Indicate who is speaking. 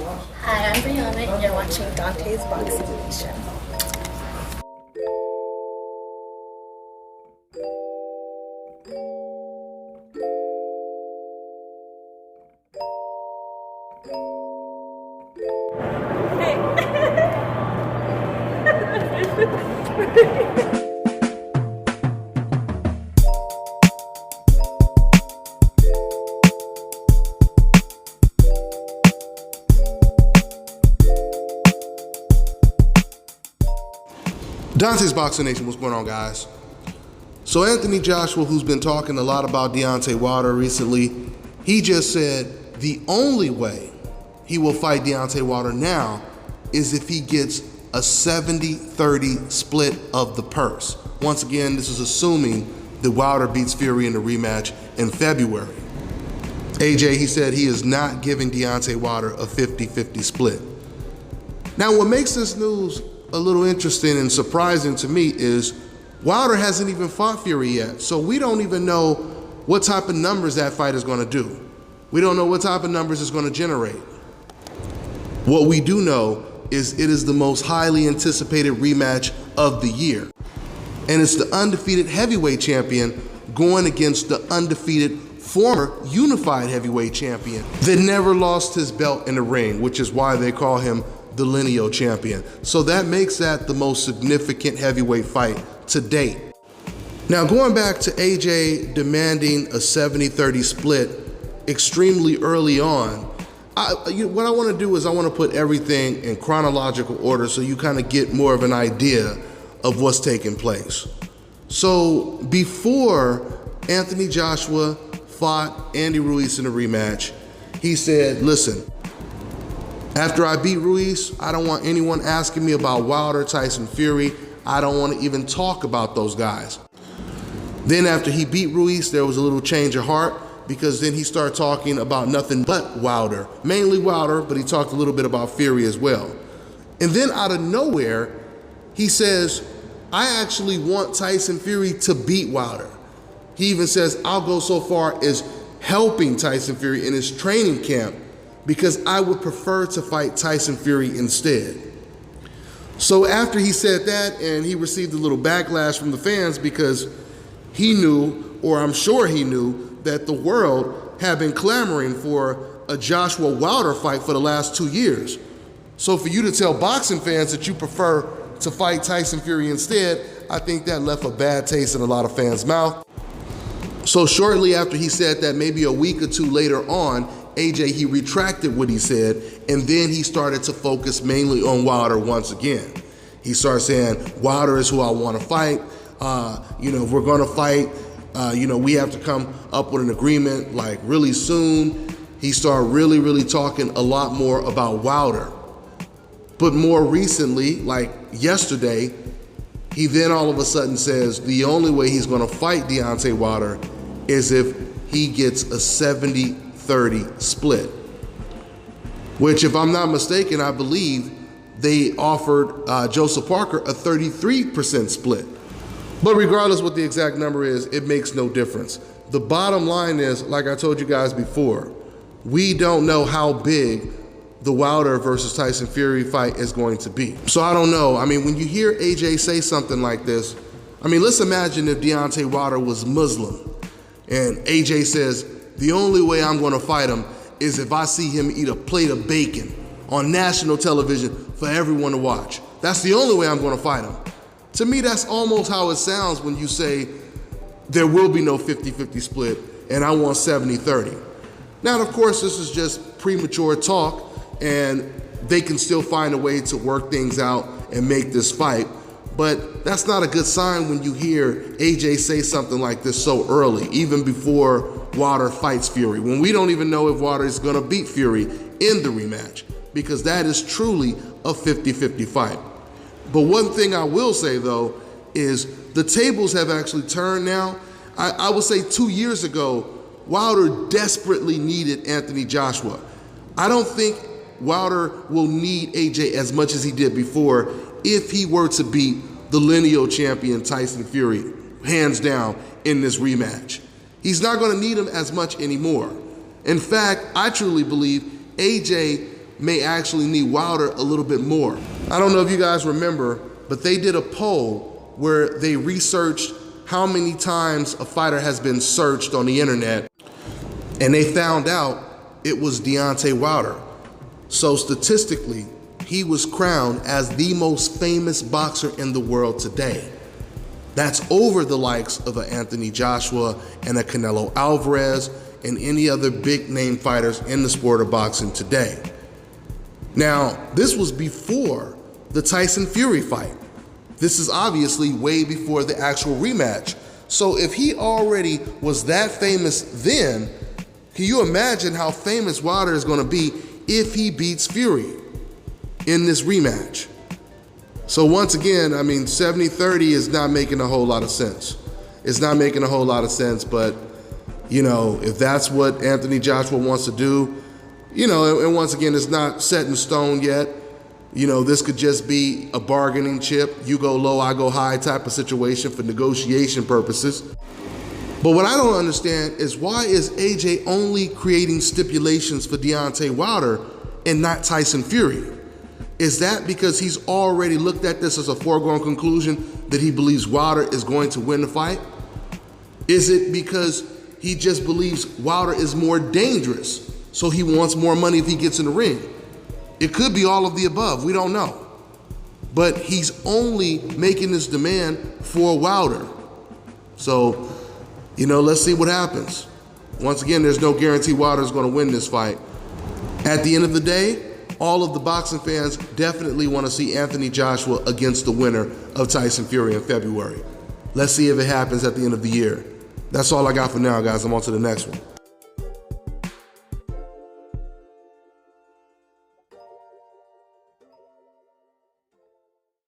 Speaker 1: Hi, I'm Brianna, and you're watching Dante's Boxing Nation.
Speaker 2: Dante's Boxing Nation, what's going on, guys? So Anthony Joshua, who's been talking a lot about Deontay Wilder recently, he just said the only way he will fight Deontay Wilder now is if he gets a 70-30 split of the purse. Once again, this is assuming that Wilder beats Fury in the rematch in February. AJ, he said he is not giving Deontay Wilder a 50-50 split. Now, what makes this news a little interesting and surprising to me is Wilder hasn't even fought Fury yet, so we don't even know what type of numbers that fight is going to do. We don't know what type of numbers it's going to generate. What we do know is it is the most highly anticipated rematch of the year, and it's the undefeated heavyweight champion going against the undefeated former unified heavyweight champion that never lost his belt in the ring, which is why they call him the lineal champion. So that makes that the most significant heavyweight fight to date. Now, going back to AJ demanding a 70-30 split extremely early on, what I want to do is I want to put everything in chronological order so you kind of get more of an idea of what's taking place. So before Anthony Joshua fought Andy Ruiz in a rematch, he said, listen, after I beat Ruiz, I don't want anyone asking me about Wilder, Tyson Fury. I don't want to even talk about those guys. Then after he beat Ruiz, there was a little change of heart because then he started talking about nothing but Wilder, mainly Wilder, but he talked a little bit about Fury as well. And then out of nowhere, he says, I actually want Tyson Fury to beat Wilder. He even says, I'll go so far as helping Tyson Fury in his training camp because I would prefer to fight Tyson Fury instead. So after he said that, and he received a little backlash from the fans because he knew, or I'm sure he knew, that the world had been clamoring for a Joshua Wilder fight for the last 2 years. So for you to tell boxing fans that you prefer to fight Tyson Fury instead, I think that left a bad taste in a lot of fans' mouth. So shortly after he said that, maybe a week or two later on, AJ, he retracted what he said, and then he started to focus mainly on Wilder once again. He started saying, Wilder is who I want to fight. If we're going to fight, we have to come up with an agreement like really soon. He started really talking a lot more about Wilder. But more recently, like yesterday, he then all of a sudden says the only way he's going to fight Deontay Wilder is if he gets a 70-30 split, which, if I'm not mistaken, I believe they offered Josha Parker a 33% split. But regardless what the exact number is, it makes no difference. The bottom line is, like I told you guys before, we don't know how big the Wilder versus Tyson Fury fight is going to be. So I don't know. I mean, when you hear AJ say something like this, I mean, let's imagine if Deontay Wilder was Muslim and AJ says, the only way I'm going to fight him is if I see him eat a plate of bacon on national television for everyone to watch. That's the only way I'm going to fight him. To me, that's almost how it sounds when you say there will be no 50-50 split and I want 70-30. Now, of course, this is just premature talk and they can still find a way to work things out and make this fight. But that's not a good sign when you hear AJ say something like this so early, even before Wilder fights Fury, when we don't even know if Wilder is going to beat Fury in the rematch, because that is truly a 50-50 fight. But one thing I will say, though, is the tables have actually turned now. I would say 2 years ago, Wilder desperately needed Anthony Joshua. I don't think Wilder will need AJ as much as he did before if he were to beat the lineal champion Tyson Fury, hands down, in this rematch. He's not going to need him as much anymore. In fact, I truly believe AJ may actually need Wilder a little bit more. I don't know if you guys remember, but they did a poll where they researched how many times a fighter has been searched on the internet, and they found out it was Deontay Wilder. So statistically, he was crowned as the most famous boxer in the world today. That's over the likes of an Anthony Joshua and a Canelo Alvarez and any other big name fighters in the sport of boxing today. Now, this was before the Tyson Fury fight. This is obviously way before the actual rematch. So if he already was that famous then, can you imagine how famous Wilder is going to be if he beats Fury in this rematch? So once again, I mean, 70-30 is not making a whole lot of sense. It's not making a whole lot of sense, but, you know, if that's what Anthony Joshua wants to do, you know, and once again, it's not set in stone yet. You know, this could just be a bargaining chip. You go low, I go high type of situation for negotiation purposes. But what I don't understand is why is AJ only creating stipulations for Deontay Wilder and not Tyson Fury? Is that because he's already looked at this as a foregone conclusion that he believes Wilder is going to win the fight? Is it because he just believes Wilder is more dangerous, so he wants more money if he gets in the ring? It could be all of the above, we don't know. But he's only making this demand for Wilder. So, you know, let's see what happens. Once again, there's no guarantee Wilder's gonna win this fight. At the end of the day, all of the boxing fans definitely want to see Anthony Joshua against the winner of Tyson Fury in February. Let's see if it happens at the end of the year. That's all I got for now, guys. I'm on to the next one.